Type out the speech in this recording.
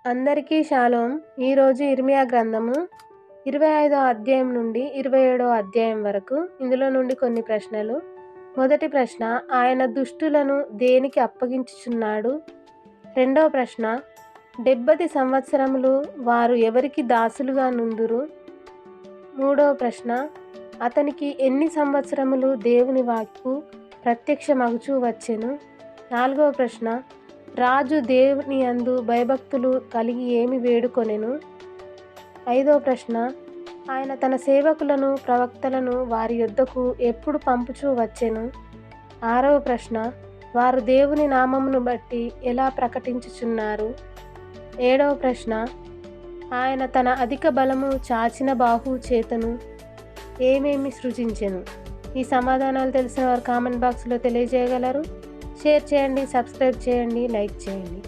అందరికీ షాలోమ్. ఈరోజు ఇర్మియా గ్రంథము 25వ అధ్యాయం నుండి 27వ అధ్యాయం వరకు. ఇందులో నుండి కొన్ని ప్రశ్నలు. మొదటి ప్రశ్న, ఆయన దుష్టులను దేనికి అప్పగించుచున్నాడు? రెండవ ప్రశ్న, 70 సంవత్సరములు వారు ఎవరికి దాసులుగా నుందురు? మూడవ ప్రశ్న, అతనికి ఎన్ని సంవత్సరములు దేవుని వాక్కు ప్రత్యక్షమగుచూ వచ్చెను? నాలుగవ ప్రశ్న, రాజు దేవుని యందు భయభక్తులు కలిగి ఏమి వేడుకొనెను? ఐదవ ప్రశ్న, ఆయన తన సేవకులను ప్రవక్తలను వారి యొద్దకు ఎప్పుడు పంపుచూ వచ్చెను? ఆరవ ప్రశ్న, వారు దేవుని నామమును బట్టి ఎలా ప్రకటించుచున్నారు? ఏడవ ప్రశ్న, ఆయన తన అధిక బలము చాచిన బాహు చేతను ఏమేమి సృజించెను? ఈ సమాధానాలు తెలిసిన వారు కామెంట్ బాక్స్లో తెలియజేయగలరు. షేర్ చేయండి, సబ్స్క్రైబ్ చేయండి, లైక్ చేయండి.